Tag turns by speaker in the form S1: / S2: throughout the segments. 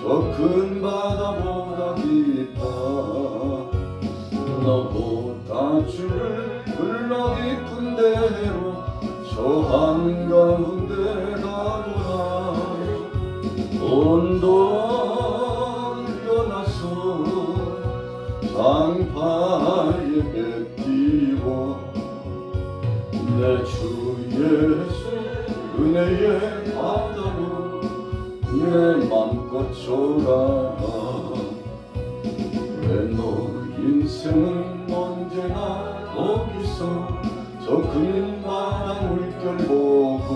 S1: 저 큰 바다보다 깊다. 너보다 줄을 흘러 깊은 대로 저 한가운데 가보라. 온도를 떠나서 장파에 뱉기고 내 주 예수 은혜의 바다로 내 맘껏 졸아라. 왜 너 인생은 언제나 거기서 저 큰 바다 물결 보고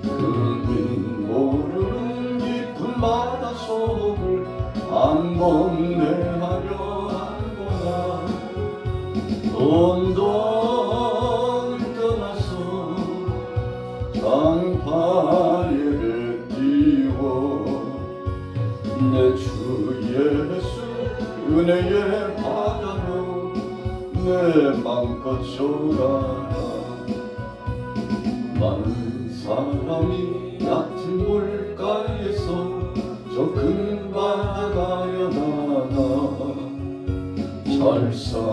S1: 그는 모르는 깊은 바다 속을 안번내하려 하구나. 온도를 떠나서 장파에 뱉기고 내 주 예수 은혜의 바다로 내 맘껏 졸아라. 많은 사람이 얕은 물가에서 저 큰 바다 가려다가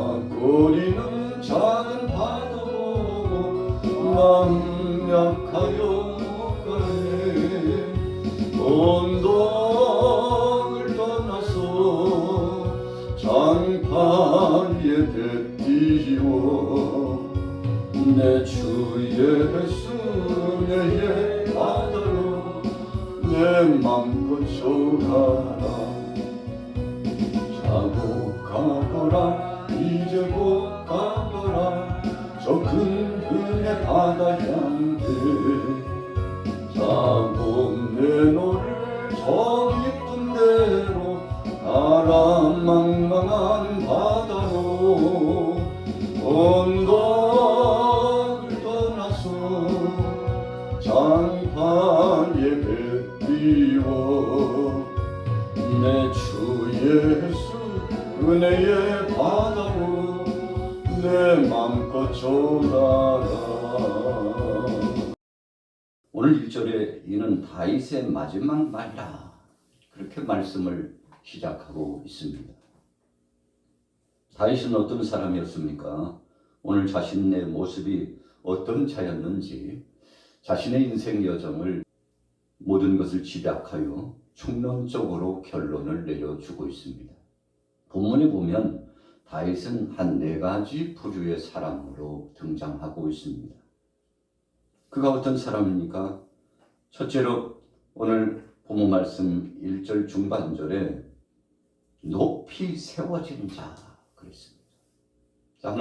S1: 잘싸거리는 작은 바다 보고 마음 약하여 못 가네. 온도를 떠나서 장파에 뱉기고 내 주 예수 은혜의 바다로 내 맘껏 졸아라. 자고 가거라 이제 곧 가거라 저 큰 은혜 바다 향해. 자고 내 너를 저 깊은 데로 가라. 망망한 바다로 온도를 떠나서 장파에 뱉기고 내 주 예수 은혜의 바다로 내 맘껏 졸아라.
S2: 오늘 1절에 이는 다윗의 마지막 말이라 그렇게 말씀을 시작하고 있습니다. 다윗은 어떤 사람이었습니까? 오늘 자신의 모습이 어떤 자였는지 자신의 인생 여정을 모든 것을 집약하여 총론적으로 결론을 내려주고 있습니다. 본문에 보면 다윗은 한 4가지 부류의 사람으로 등장하고 있습니다. 그가 어떤 사람입니까? 첫째로 오늘 본문 말씀 1절 중반절에 높이 세워진 자 그랬습니다. 자,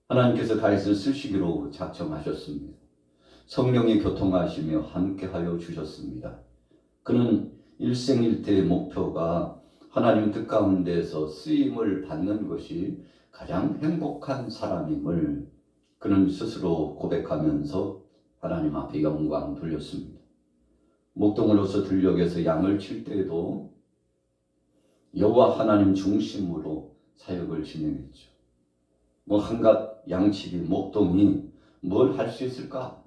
S2: 하나님께서 다윗을 쓰시기로 작정하셨습니다. 성령이 교통하시며 함께하여 주셨습니다. 그는 일생일대의 목표가 하나님 뜻 가운데서 쓰임을 받는 것이 가장 행복한 사람임을 그는 스스로 고백하면서 하나님 앞에 영광 돌렸습니다. 목동으로서 들녘에서 양을 칠 때에도 여호와 하나님 중심으로 사역을 진행했죠. 한갓 양치기 목동이 뭘 할 수 있을까?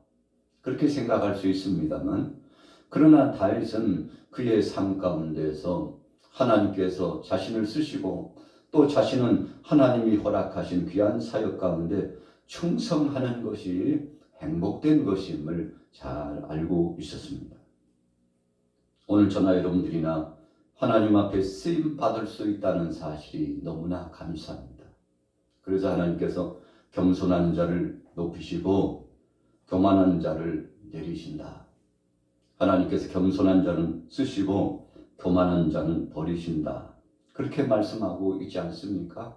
S2: 그렇게 생각할 수 있습니다만 그러나 다윗은 그의 삶 가운데서 하나님께서 자신을 쓰시고 또 자신은 하나님이 허락하신 귀한 사역 가운데 충성하는 것이 행복된 것임을 잘 알고 있었습니다. 오늘 저나 여러분들이나 하나님 앞에 쓰임 받을 수 있다는 사실이 너무나 감사합니다. 그래서 하나님께서 겸손한 자를 높이시고 교만한 자를 내리신다. 하나님께서 겸손한 자는 쓰시고 교만한 자는 버리신다. 그렇게 말씀하고 있지 않습니까?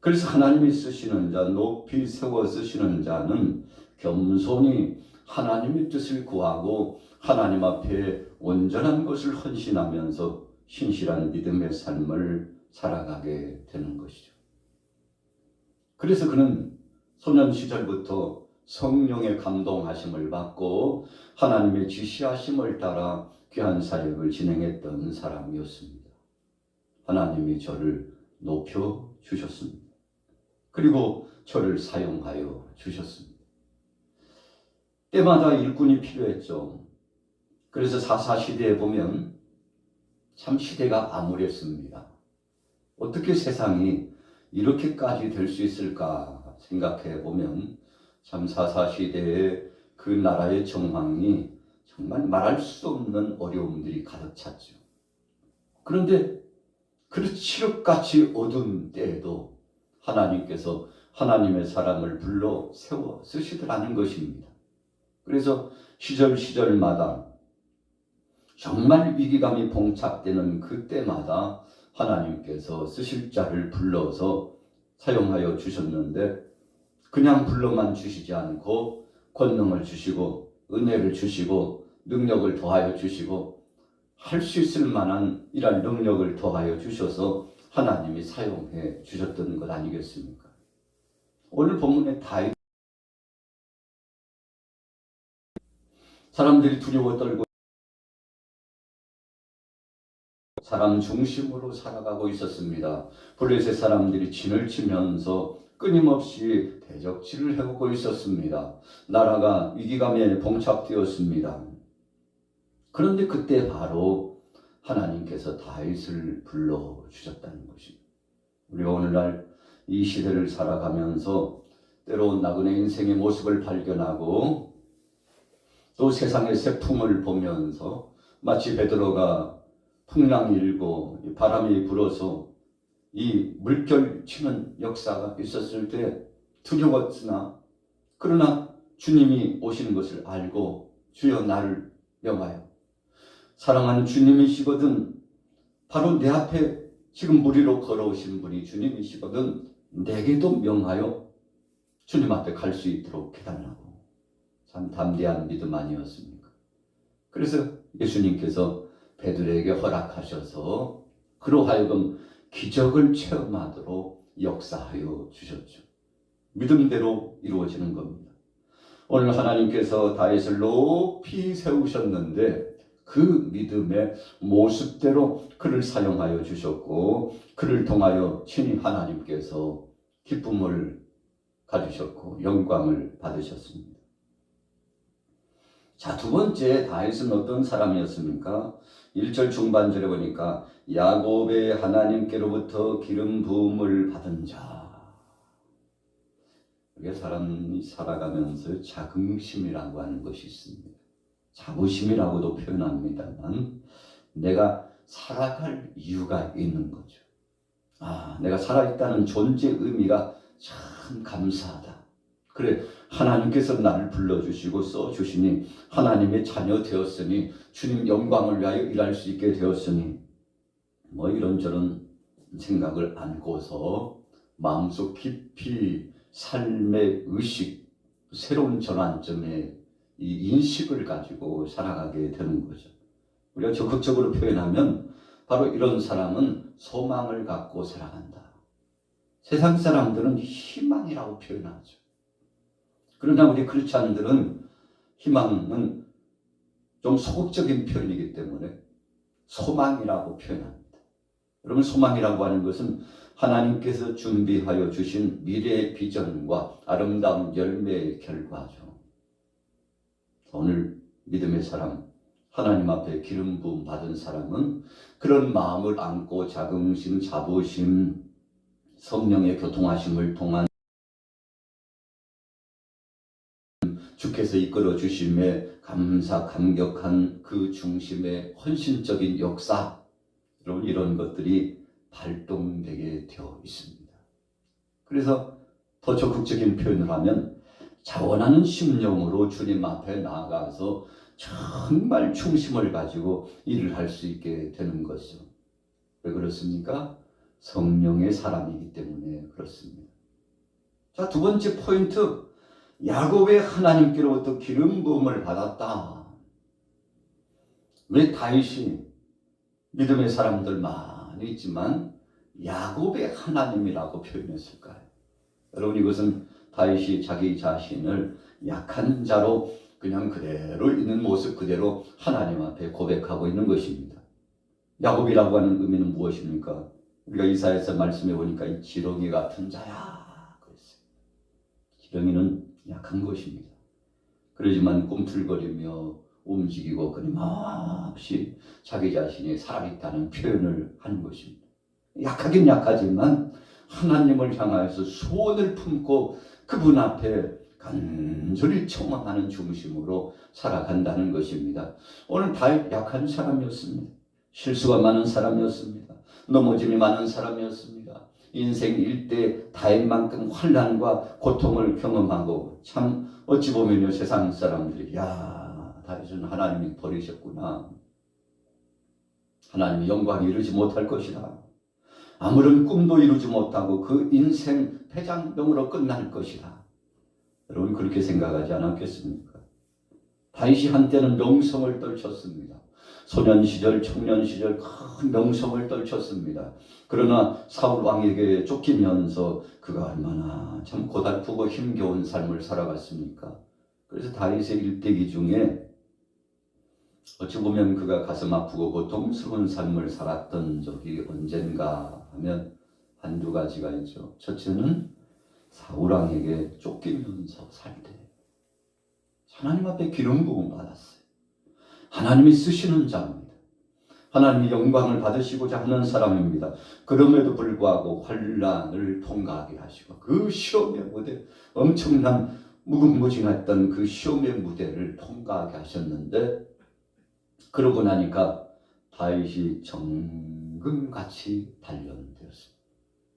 S2: 그래서 하나님이 쓰시는 자, 높이 세워 쓰시는 자는 겸손히 하나님의 뜻을 구하고 하나님 앞에 온전한 것을 헌신하면서 신실한 믿음의 삶을 살아가게 되는 것이죠. 그래서 그는 소년 시절부터 성령의 감동하심을 받고 하나님의 지시하심을 따라 귀한 사역을 진행했던 사람이었습니다. 하나님이 저를 높여 주셨습니다. 그리고 저를 사용하여 주셨습니다. 때마다 일꾼이 필요했죠. 그래서 사사시대에 보면 참 시대가 암울했습니다. 어떻게 세상이 이렇게까지 될 수 있을까 생각해 보면 참 사사시대의 그 나라의 정황이 정말 말할 수 없는 어려움들이 가득 찼죠. 그런데 그 칠흑같이 어두운 때에도 하나님께서 하나님의 사람을 불러 세워 쓰시더라는 것입니다. 그래서 시절마다 정말 위기감이 봉착되는 그때마다 하나님께서 쓰실 자를 불러서 사용하여 주셨는데 그냥 불러만 주시지 않고 권능을 주시고 은혜를 주시고 능력을 더하여 주시고 할 수 있을 만한 이런 능력을 더하여 주셔서 하나님이 사용해 주셨던 것 아니겠습니까? 오늘 본문에 다윗 사람들이 두려워 떨고 사람 중심으로 살아가고 있었습니다. 블레셋 사람들이 진을 치면서 끊임없이 대적질을 해오고 있었습니다. 나라가 위기감에 봉착되었습니다. 그런데 그때 바로 하나님께서 다윗을 불러주셨다는 것입니다. 우리가 오늘날 이 시대를 살아가면서 때로 나그네 인생의 모습을 발견하고 또 세상의 세품을 보면서 마치 베드로가 풍랑이 일고 바람이 불어서 이 물결 치는 역사가 있었을 때 두려웠으나 그러나 주님이 오시는 것을 알고 주여 나를 명하여 사랑하는 주님이시거든 바로 내 앞에 지금 무리로 걸어오신 분이 주님이시거든 내게도 명하여 주님 앞에 갈 수 있도록 해달라고. 참 담대한 믿음 아니었습니까? 그래서 예수님께서 베드로에게 허락하셔서 그로 하여금 기적을 체험하도록 역사하여 주셨죠. 믿음대로 이루어지는 겁니다. 오늘 하나님께서 다윗을 높이 세우셨는데 그 믿음의 모습대로 그를 사용하여 주셨고 그를 통하여 친히 하나님께서 기쁨을 가지셨고 영광을 받으셨습니다. 자, 두 번째 다윗은 어떤 사람이었습니까? 1절 중반절에 보니까 야곱의 하나님께로부터 기름 부음을 받은 자. 이게 사람이 살아가면서 자긍심이라고 하는 것이 있습니다. 자부심이라고도 표현합니다만 내가 살아갈 이유가 있는 거죠. 내가 살아있다는 존재 의미가 참 감사하다. 그래, 하나님께서 나를 불러주시고 써주시니 하나님의 자녀 되었으니 주님 영광을 위하여 일할 수 있게 되었으니 이런저런 생각을 안고서 마음속 깊이 삶의 의식, 새로운 전환점에 이 인식을 가지고 살아가게 되는 거죠. 우리가 적극적으로 표현하면 바로 이런 사람은 소망을 갖고 살아간다. 세상 사람들은 희망이라고 표현하죠. 그러나 우리 크리스찬들은 희망은 좀 소극적인 표현이기 때문에 소망이라고 표현합니다. 여러분, 소망이라고 하는 것은 하나님께서 준비하여 주신 미래의 비전과 아름다운 열매의 결과죠. 오늘 믿음의 사람, 하나님 앞에 기름 부음 받은 사람은 그런 마음을 안고 자긍심, 자부심, 성령의 교통하심을 통한 주께서 이끌어 주심에 감사, 감격한 그 중심의 헌신적인 역사, 여러분 이런 것들이 발동되게 되어 있습니다. 그래서 더 적극적인 표현을 하면 자원하는 심령으로 주님 앞에 나아가서 정말 충심을 가지고 일을 할 수 있게 되는 것이죠. 왜 그렇습니까? 성령의 사람이기 때문에 그렇습니다. 자, 두 번째 포인트, 야곱의 하나님께로부터 기름 부음을 받았다. 왜 다윗이 믿음의 사람들 많이 있지만 야곱의 하나님이라고 표현했을까요? 여러분, 이것은 다윗이 자기 자신을 약한 자로 그냥 그대로 있는 모습 그대로 하나님 앞에 고백하고 있는 것입니다. 야곱이라고 하는 의미는 무엇입니까? 우리가 이사야서 말씀해 보니까 이 지렁이 같은 자야 그랬어요. 지렁이는 약한 것입니다. 그러지만 꿈틀거리며 움직이고 끊임없이 자기 자신이 살아있다는 표현을 하는 것입니다. 약하긴 약하지만 하나님을 향하여서 소원을 품고 그분 앞에 간절히 청원하는 중심으로 살아간다는 것입니다. 오늘 다윗 약한 사람이었습니다. 실수가 많은 사람이었습니다. 넘어짐이 많은 사람이었습니다. 인생 일대 다윗만큼 환난과 고통을 경험하고 참 어찌 보면요 세상 사람들이 야 다윗은 하나님이 버리셨구나. 하나님이 영광이 이루지 못할 것이다. 아무런 꿈도 이루지 못하고 그 인생 패장병으로 끝날 것이다. 여러분 그렇게 생각하지 않았겠습니까? 다윗이 한때는 명성을 떨쳤습니다. 소년 시절, 청년 시절 큰 명성을 떨쳤습니다. 그러나 사울 왕에게 쫓기면서 그가 얼마나 참 고달프고 힘겨운 삶을 살아갔습니까? 그래서 다윗의 일대기 중에 어찌 보면 그가 가슴 아프고 고통스러운 삶을 살았던 적이 언젠가 하면 한두 가지가 있죠. 첫째는 사울 왕에게 쫓기면서 살 때 하나님 앞에 기름 부음 받았어요. 하나님이 쓰시는 자입니다. 하나님이 영광을 받으시고자 하는 사람입니다. 그럼에도 불구하고 환난을 통과하게 하시고 그 시험의 무대, 엄청난 무궁무진했던 그 시험의 무대를 통과하게 하셨는데 그러고 나니까 다윗이 정금같이 단련되었습니다.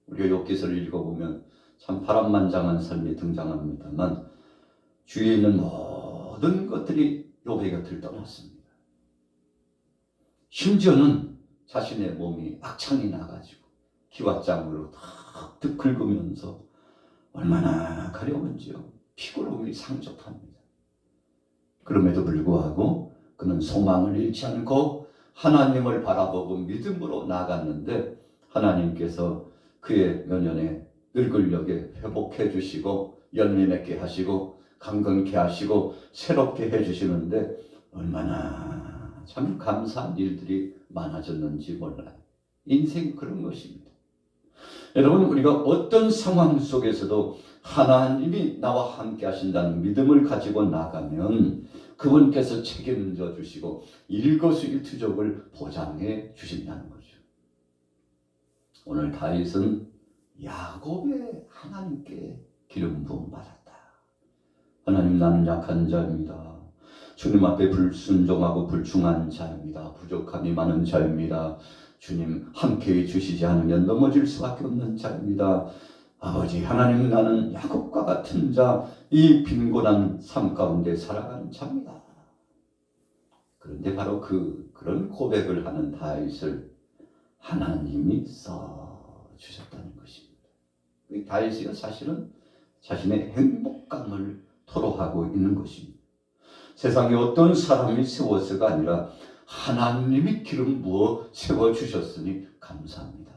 S2: 우리가 욥기서를 읽어보면 참 파란만장한 삶이 등장합니다만 주위에 있는 모든 것들이 욥의 곁을 떠났습니다. 심지어는 자신의 몸이 악창이 나가지고 기왓장으로 탁 긁으면서 얼마나 가려운지요. 피골음이 상접합니다. 그럼에도 불구하고 그는 소망을 잃지 않고 하나님을 바라보고 믿음으로 나아갔는데 하나님께서 그의 면연에 늙은력에 회복해 주시고 열매 맺게 하시고 강건케 하시고 새롭게 해주시는데 얼마나 참 감사한 일들이 많아졌는지 몰라요. 인생 그런 것입니다. 여러분 우리가 어떤 상황 속에서도 하나님이 나와 함께 하신다는 믿음을 가지고 나가면 그분께서 책임져 주시고 일거수일투족을 보장해 주신다는 거죠. 오늘 다윗은 야곱의 하나님께 기름 부음 받았다. 하나님 나는 약한 자입니다. 주님 앞에 불순종하고 불충한 자입니다. 부족함이 많은 자입니다. 주님 함께해 주시지 않으면 넘어질 수밖에 없는 자입니다. 아버지 하나님 나는 야곱과 같은 자, 이 빈곤한 삶 가운데 살아가는 자입니다. 그런데 바로 그런 고백을 하는 다윗을 하나님이 써주셨다는 것입니다. 다윗이 사실은 자신의 행복감을 토로하고 있는 것입니다. 세상에 어떤 사람이 세워서가 아니라 하나님이 기름 부어 세워주셨으니 감사합니다.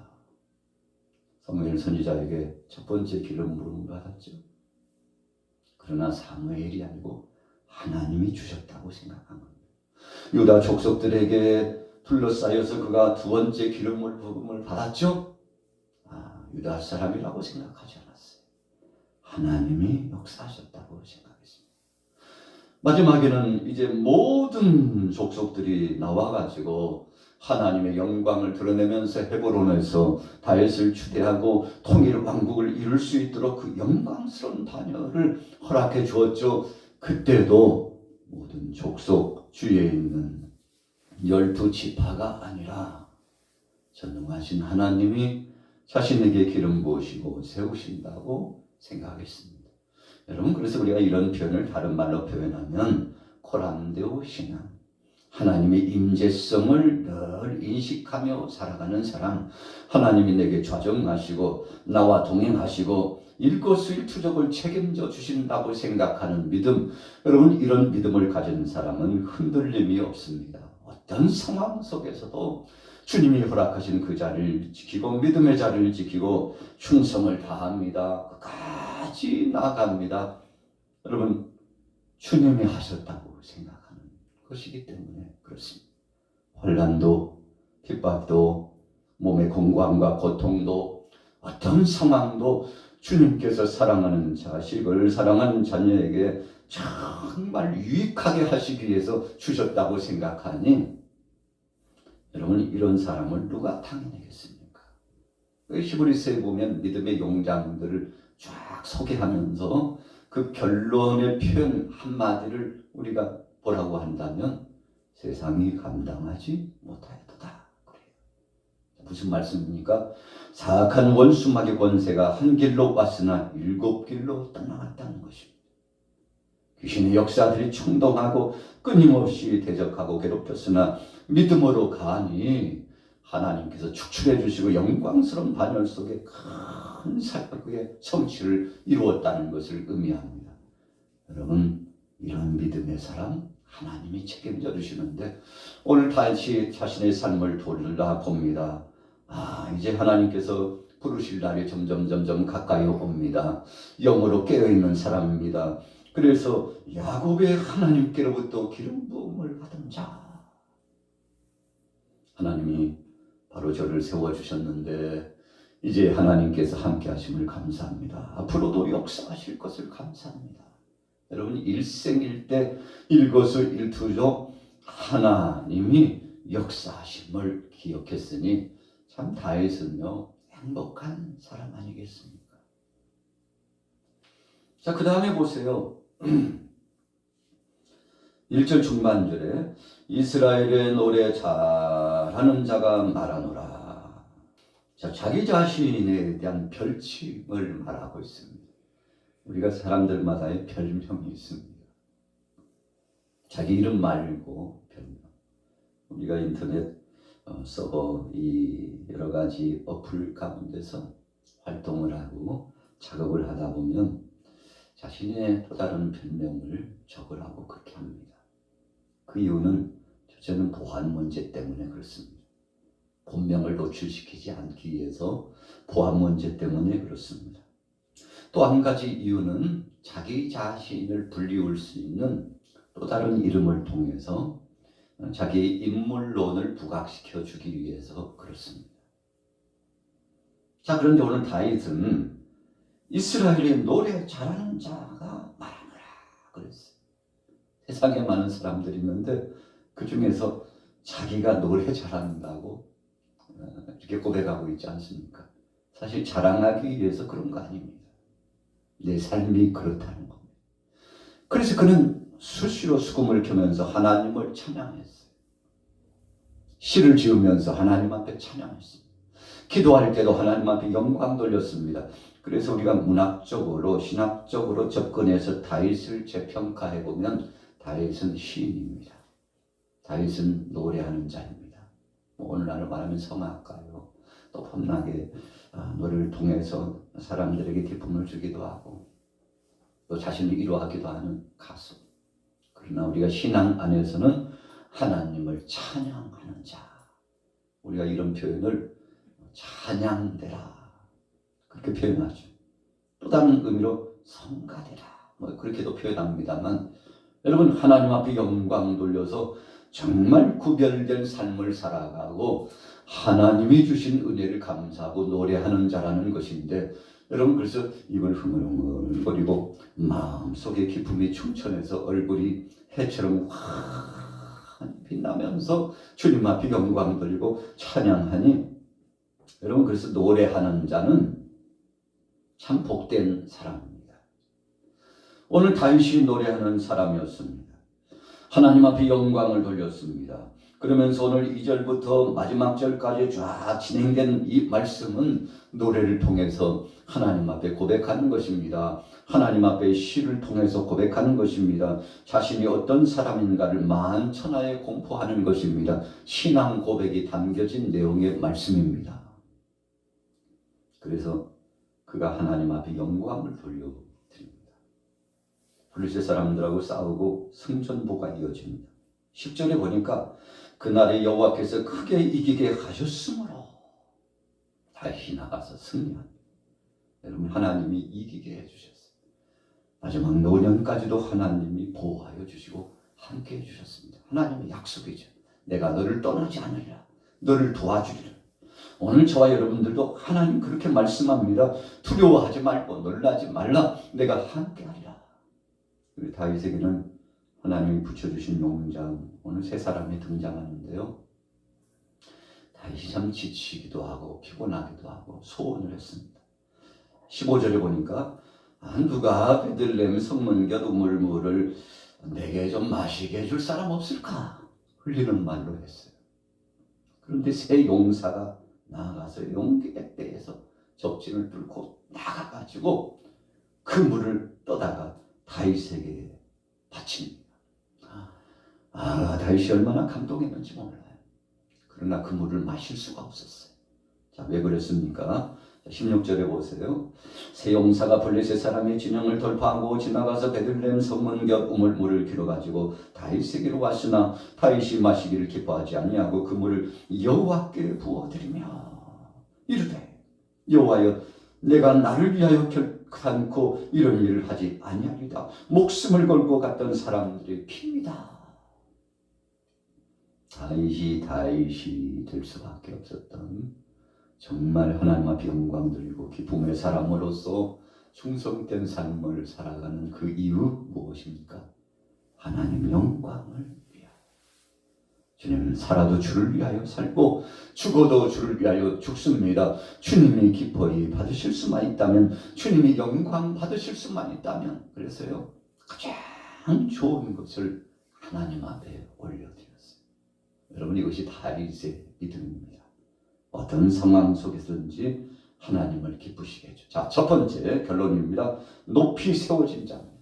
S2: 사무엘 선지자에게 첫 번째 기름 부음을 받았죠. 그러나 사무엘이 아니고 하나님이 주셨다고 생각한 겁니다. 유다 족속들에게 둘러싸여서 그가 두 번째 기름 부음을 받았죠. 유다 사람이라고 생각하지 않았어요. 하나님이 역사하셨다고 생각했습니다. 마지막에는 이제 모든 족속들이 나와가지고 하나님의 영광을 드러내면서 헤브론에서 다윗을 추대하고 통일 왕국을 이룰 수 있도록 그 영광스러운 다녀를 허락해 주었죠. 그때도 모든 족속 주위에 있는 12지파가 아니라 전능하신 하나님이 자신에게 기름 부으시고 세우신다고 생각했습니다. 여러분 그래서 우리가 이런 표현을 다른 말로 표현하면 코란데오 신앙, 하나님의 임재성을 늘 인식하며 살아가는 사람, 하나님이 내게 좌정하시고 나와 동행하시고 일거수일투족을 책임져 주신다고 생각하는 믿음, 여러분 이런 믿음을 가진 사람은 흔들림이 없습니다. 어떤 상황 속에서도 주님이 허락하신 그 자리를 지키고 믿음의 자리를 지키고 충성을 다합니다. 끝까지 나아갑니다. 여러분 주님이 하셨다고 생각하는 것이기 때문에 그렇습니다. 혼란도 핍박도 몸의 공고함과 고통도 어떤 상황도 주님께서 사랑하는 자식을 사랑하는 자녀에게 정말 유익하게 하시기 위해서 주셨다고 생각하니 여러분 이런 사람을 누가 당해내겠습니까? 히브리서에 보면 믿음의 용장들을 쫙 소개하면서 그 결론의 표현 한마디를 우리가 뭐라고 한다면 세상이 감당하지 못하였도다. 그래요. 무슨 말씀입니까? 사악한 원수마귀 권세가 한 길로 왔으나 7길로 떠나갔다는 것입니다. 귀신의 역사들이 충동하고 끊임없이 대적하고 괴롭혔으나 믿음으로 가니 하나님께서 축출해 주시고 영광스러운 반열 속에 큰 사역의 성취를 이루었다는 것을 의미합니다. 여러분 이런 믿음의 사람 하나님이 책임져 주시는데 오늘 다시 자신의 삶을 돌아봅니다. 이제 하나님께서 부르실 날이 점점 가까이 옵니다. 영으로 깨어있는 사람입니다. 그래서 야곱의 하나님께로부터 기름 부음을 받은 자, 하나님이 바로 저를 세워주셨는데 이제 하나님께서 함께 하심을 감사합니다. 앞으로도 역사하실 것을 감사합니다. 여러분 일생일대 일거수일투족 하나님이 역사하심을 기억했으니 참 다윗은요 행복한 사람 아니겠습니까? 자, 그 다음에 보세요. 1절 중반절에 이스라엘의 노래 잘하는 자가 말하노라. 자, 자기 자신에 대한 별칭을 말하고 있습니다. 우리가 사람들마다의 별명이 있습니다. 자기 이름 말고 별명. 우리가 인터넷 서버 이 여러 가지 어플 가운데서 활동을 하고 작업을 하다 보면 자신의 또 다른 별명을 적으라고 그렇게 합니다. 그 이유는 첫째는 보안 문제 때문에 그렇습니다. 본명을 노출시키지 않기 위해서 보안 문제 때문에 그렇습니다. 또 한 가지 이유는 자기 자신을 불리울 수 있는 또 다른 이름을 통해서 자기 인물론을 부각시켜 주기 위해서 그렇습니다. 자, 그런데 오늘 다윗은 이스라엘의 노래 잘하는 자가 말하노라 그랬어요. 세상에 많은 사람들이 있는데 그 중에서 자기가 노래 잘한다고 이렇게 고백하고 있지 않습니까? 사실 자랑하기 위해서 그런 거 아닙니다. 내 삶이 그렇다는 겁니다. 그래서 그는 수시로 수금을 켜면서 하나님을 찬양했어요. 시를 지으면서 하나님 앞에 찬양했습니다. 기도할 때도 하나님 앞에 영광 돌렸습니다. 그래서 우리가 문학적으로 신학적으로 접근해서 다윗을 재평가해 보면 다윗은 시인입니다. 다윗은 노래하는 자입니다. 오늘날을 말하면 성악가요. 또 폼나게 노래를 통해서 사람들에게 기쁨을 주기도 하고 또 자신을 위로하기도 하는 가수. 그러나 우리가 신앙 안에서는 하나님을 찬양하는 자. 우리가 이런 표현을 찬양되라 그렇게 표현하죠. 또 다른 의미로 성가되라 그렇게도 표현합니다만 여러분 하나님 앞에 영광 돌려서 정말 구별된 삶을 살아가고 하나님이 주신 은혜를 감사하고 노래하는 자라는 것인데 여러분 그래서 입을 흥얼흥얼거리고 마음속에 기쁨이 충천해서 얼굴이 해처럼 환히 빛나면서 주님 앞에 영광 돌리고 찬양하니 여러분 그래서 노래하는 자는 참 복된 사람입니다. 오늘 다윗이 노래하는 사람이었습니다. 하나님 앞에 영광을 돌렸습니다. 그러면서 오늘 2절부터 마지막 절까지 쫙 진행된 이 말씀은 노래를 통해서 하나님 앞에 고백하는 것입니다. 하나님 앞에 시를 통해서 고백하는 것입니다. 자신이 어떤 사람인가를 만천하에 공포하는 것입니다. 신앙 고백이 담겨진 내용의 말씀입니다. 그래서 그가 하나님 앞에 영광을 돌려드립니다. 블리셋 사람들하고 싸우고 승전보가 이어집니다. 10절에 보니까 그날에 여호와께서 크게 이기게 하셨으므로 다시 나가서 승리합니다. 여러분 하나님이 이기게 해주셨어요. 마지막 노년까지도 하나님이 보호하여 주시고 함께 해주셨습니다. 하나님의 약속이죠. 내가 너를 떠나지 않으리라. 너를 도와주리라. 오늘 저와 여러분들도 하나님 그렇게 말씀합니다. 두려워하지 말고 놀라지 말라. 내가 함께하리라. 우리 다윗에게는 하나님이 붙여주신 용장, 오늘 세 사람이 등장하는데요. 다윗이 참 지치기도 하고 피곤하기도 하고 소원을 했습니다. 15절에 보니까 누가 베들레헴 성문곁 우물물을 내게 좀 마시게 해줄 사람 없을까? 흘리는 말로 했어요. 그런데 세 용사가 나아가서 용기의 때에서 적진을 뚫고 나가가지고 그 물을 떠다가 다윗에게 바칩니다. 다윗이 얼마나 감동했는지 몰라요. 그러나 그 물을 마실 수가 없었어요. 자, 왜 그랬습니까? 16절에 보세요. 세 용사가 블레셋 사람의 진영을 돌파하고 지나가서 베들레헴 성문 곁 우물물을 길어가지고 다윗에게로 왔으나 다윗이 마시기를 기뻐하지 아니하고 그 물을 여호와께 부어드리며 이르되 여호와여 내가 나를 위하여 결단코 이런 일을 하지 아니하리다. 목숨을 걸고 갔던 사람들의 피입니다. 다윗이 될 수밖에 없었던 정말 하나님 앞에 영광 드리고 기쁨의 사람으로서 충성된 삶을 살아가는 그 이유 무엇입니까? 하나님 영광을 위하여. 주님은 살아도 주를 위하여 살고 죽어도 주를 위하여 죽습니다. 주님이 기뻐히 받으실 수만 있다면, 주님이 영광 받으실 수만 있다면, 그래서요 가장 좋은 것을 하나님 앞에 올려드렸어요. 여러분, 이것이 다윗의 믿음입니다. 어떤 상황 속에서든지 하나님을 기쁘시게 해줘. 자, 첫 번째 결론입니다. 높이 세워진 자입니다.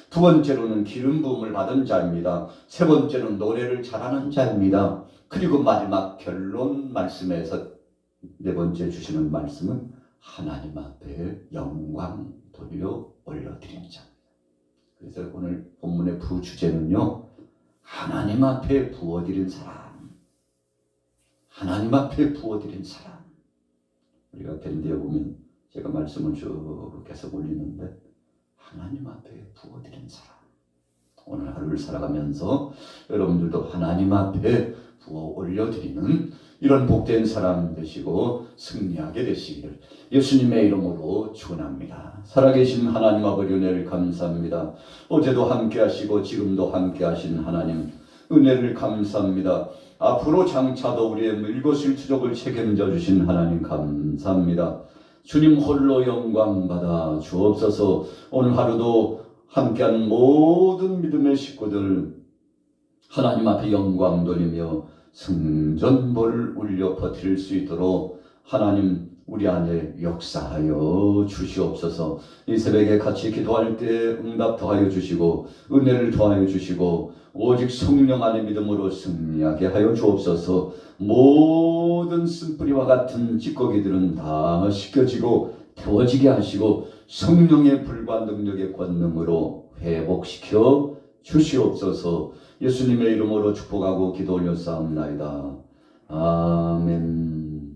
S2: 두 번째로는 기름 부음을 받은 자입니다. 세 번째는 노래를 잘하는 자입니다. 그리고 마지막 결론 말씀에서 네 번째 주시는 말씀은 하나님 앞에 영광 돌려 올려드리는 자입니다. 그래서 오늘 본문의 부주제는요, 하나님 앞에 부어드린 사람. 하나님 앞에 부어드린 사람. 우리가 밴드에 보면 제가 말씀을 쭉 계속 올리는데 하나님 앞에 부어드린 사람. 오늘 하루를 살아가면서 여러분들도 하나님 앞에 부어 올려드리는 이런 복된 사람 되시고 승리하게 되시기를 예수님의 이름으로 축원합니다. 살아계신 하나님 아버지 은혜를 감사합니다. 어제도 함께 하시고 지금도 함께 하신 하나님 은혜를 감사합니다. 앞으로 장차도 우리의 일거수일투족을 책임져 주신 하나님 감사합니다. 주님 홀로 영광 받아 주옵소서. 오늘 하루도 함께한 모든 믿음의 식구들 하나님 앞에 영광 돌리며 승전보를 울려 퍼뜨릴 수 있도록 하나님 우리 안에 역사하여 주시옵소서. 이 새벽에 같이 기도할 때 응답 더하여 주시고 은혜를 더하여 주시고 오직 성령 안의 믿음으로 승리하게 하여 주옵소서. 모든 쓴뿌리와 같은 찌꺼기들은 다 씻겨지고 태워지게 하시고 성령의 불과 능력의 권능으로 회복시켜 주시옵소서. 예수님의 이름으로 축복하고 기도 올려 싸움나이다. 아멘.